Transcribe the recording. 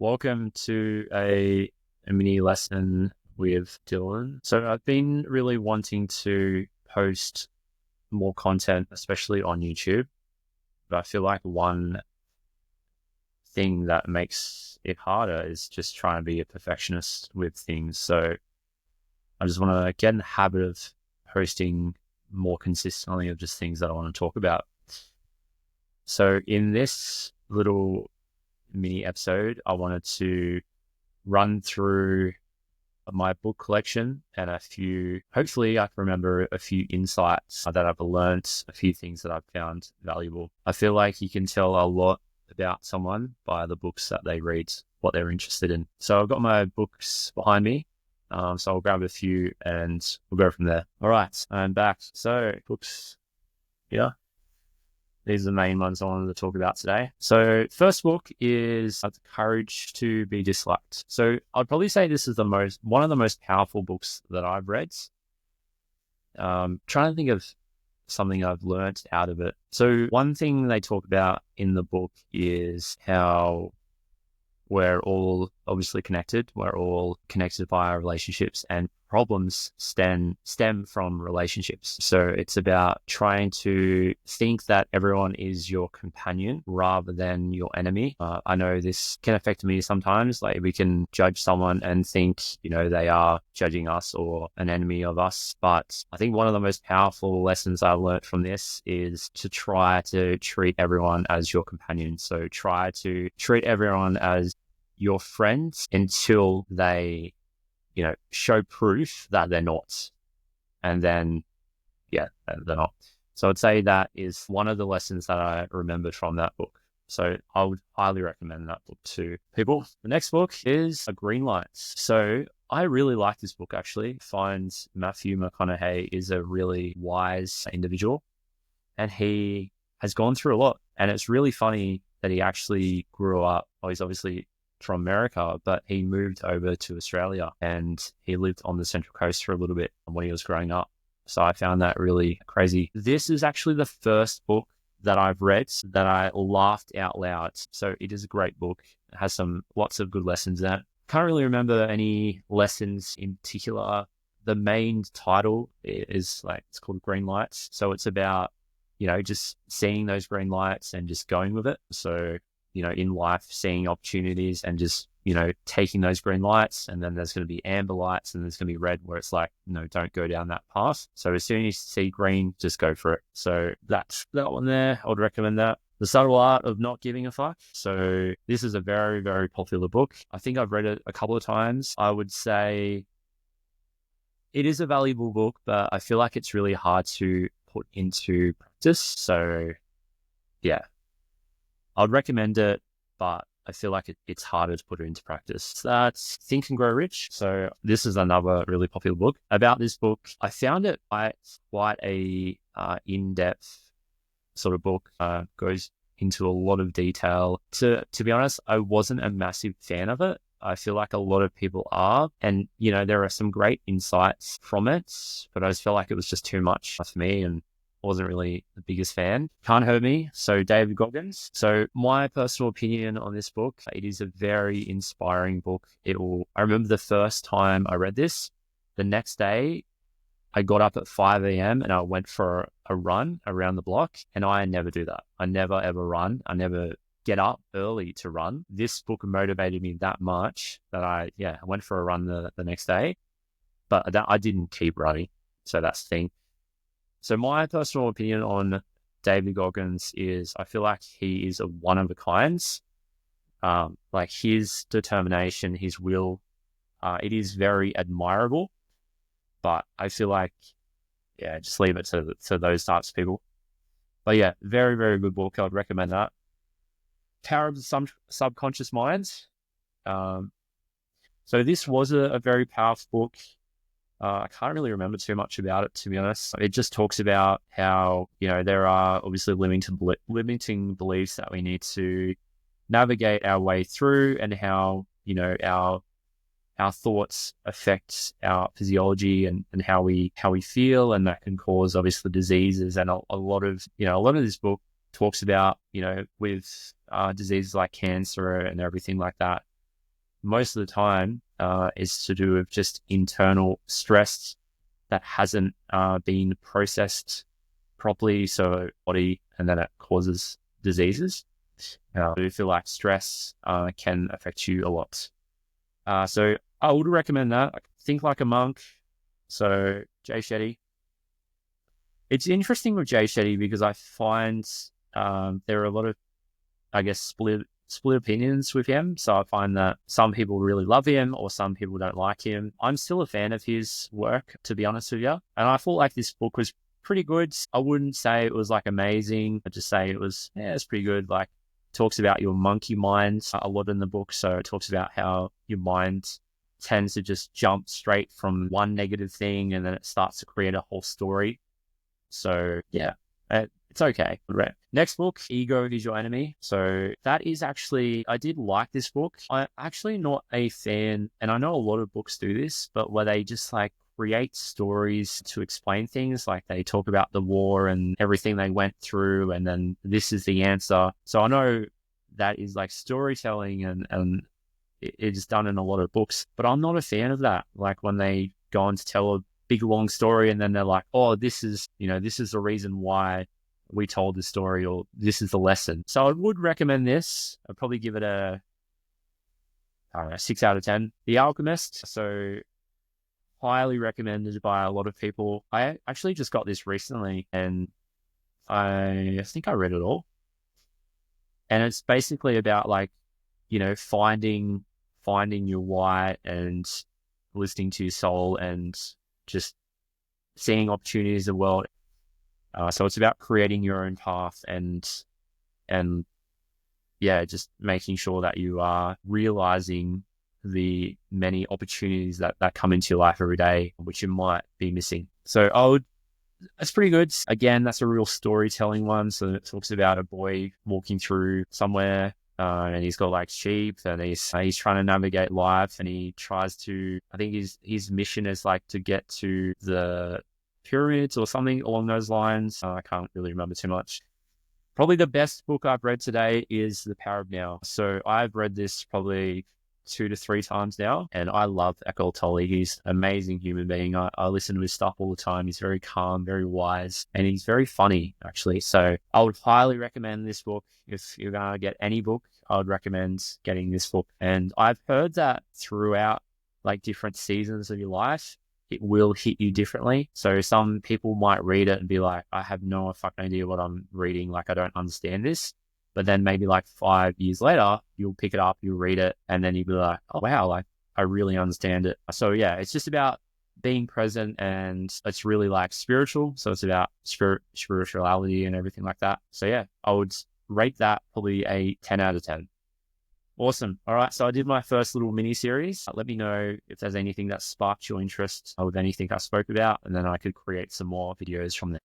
Welcome to a mini lesson with Dylan. So I've been really wanting to post more content, especially on YouTube, but I feel like one thing that makes it harder is just trying to be a perfectionist with things. So I just want to get in the habit of posting more consistently of just things that I want to talk about. So in this little mini episode, I wanted to run through my book collection and hopefully I can remember a few insights that I've learned, a few things that I've found valuable. I feel like you can tell a lot about someone by the books that they read, what they're interested in. So I've got my books behind me. So I'll grab a few and we'll go from there. All right, I'm back. So books, yeah. These are the main ones I wanted to talk about today. So first book is The Courage to Be Disliked. So I'd probably say this is one of the most powerful books that I've read. Trying to think of something I've learned out of it. So one thing they talk about in the book is how we're all obviously connected. We're all connected via relationships, and problems stem from relationships. So it's about trying to think that everyone is your companion rather than your enemy. I know this can affect me sometimes. Like we can judge someone and think, they are judging us or an enemy of us. But I think one of the most powerful lessons I've learned from this is to try to treat everyone as your companion. So try to treat everyone as your friends until they show proof that they're not. And then, they're not. So I'd say that is one of the lessons that I remembered from that book. So I would highly recommend that book to people. The next book is Green Lights. So I really like this book, actually. I find Matthew McConaughey is a really wise individual, and he has gone through a lot. And it's really funny that he actually grew up, he's obviously from America, but he moved over to Australia and he lived on the Central Coast for a little bit when he was growing up. So I found that really crazy. This is actually the first book that I've read that I laughed out loud. So it is a great book. It has lots of good lessons in it. Can't really remember any lessons in particular. The main title is it's called Green Lights. So it's about, just seeing those green lights and just going with it. So in life, seeing opportunities and just, taking those green lights, and then there's going to be amber lights and there's going to be red where it's like, no, don't go down that path. So as soon as you see green, just go for it. So that's that one there. I would recommend that. The Subtle Art of Not Giving a Fuck. So this is a very, very popular book. I think I've read it a couple of times. I would say it is a valuable book, but I feel like it's really hard to put into practice. So yeah, I'd recommend it, but I feel like it's harder to put it into practice. That's Think and Grow Rich. So this is another really popular book. About this book, I found it quite a in-depth sort of book. Goes into a lot of detail. To be honest, I wasn't a massive fan of it. I feel like a lot of people are. And, there are some great insights from it, but I just felt like it was just too much for me and wasn't really the biggest fan. Can't Hurt Me. So David Goggins. So my personal opinion on this book, it is a very inspiring book. I remember the first time I read this, the next day I got up at 5 a.m. and I went for a run around the block, and I never do that. I never ever run. I never get up early to run. This book motivated me that much that I went for a run the next day, but I didn't keep running. So that's the thing. So my personal opinion on David Goggins is I feel like he is a one of a kind. Like his determination, his will, it is very admirable. But I feel like, just leave it to those types of people. But yeah, very, very good book. I'd recommend that. Power of the Subconscious Mind. So this was a very powerful book. I can't really remember too much about it, to be honest. It just talks about how, there are obviously limiting beliefs that we need to navigate our way through, and how, our thoughts affect our physiology and how we feel, and that can cause obviously diseases. And a lot of this book talks about, with diseases like cancer and everything like that, most of the time is to do with just internal stress that hasn't been processed properly, so body, and then it causes diseases. I do feel like stress can affect you a lot. So I would recommend that. Think Like a Monk. So Jay Shetty. It's interesting with Jay Shetty because I find there are a lot of, I guess, split opinions with him. So I find that some people really love him or some people don't like him. I'm still a fan of his work, to be honest with you. And I felt like this book was pretty good. I wouldn't say it was like amazing. I'd just say it was, yeah, it's pretty good. Like, talks about your monkey mind a lot in the book. So it talks about how your mind tends to just jump straight from one negative thing and then it starts to create a whole story. So yeah, it's okay. Right. Next book, Ego is Your Enemy. So that is actually, I did like this book. I'm actually not a fan, and I know a lot of books do this, but where they just like create stories to explain things, like they talk about the war and everything they went through, and then this is the answer. So I know that is like storytelling and it's done in a lot of books, but I'm not a fan of that. Like when they go on to tell a big long story and then they're like, oh, this is the reason why we told this story, or this is the lesson. So I would recommend this. I'd probably give it a, I don't know, 6 out of 10. The Alchemist. So highly recommended by a lot of people. I actually just got this recently and I think I read it all. And it's basically about like, finding your why and listening to your soul and just seeing opportunities in the world. So it's about creating your own path and yeah, just making sure that you are realizing the many opportunities that come into your life every day, which you might be missing. So that's pretty good. Again, that's a real storytelling one. So it talks about a boy walking through somewhere and he's got like sheep and he's trying to navigate life and he tries to, I think his mission is like to get to the pyramids or something along those lines. I can't really remember too much. Probably the best book I've read today is The Power of Now. So I've read this probably 2 to 3 times now, and I love Eckhart Tolle. He's an amazing human being. I listen to his stuff all the time. He's very calm, very wise, and he's very funny, actually. So I would highly recommend this book. If you're going to get any book, I would recommend getting this book. And I've heard that throughout like different seasons of your life, it will hit you differently. So some people might read it and be like, I have no fucking idea what I'm reading. Like, I don't understand this. But then maybe like 5 years later, you'll pick it up, you'll read it, and then you'll be like, oh, wow, like I really understand it. So yeah, it's just about being present and it's really like spiritual. So it's about spirituality and everything like that. So yeah, I would rate that probably a 10 out of 10. Awesome. All right. So I did my first little mini series. Let me know if there's anything that sparked your interest with anything I spoke about, and then I could create some more videos from there.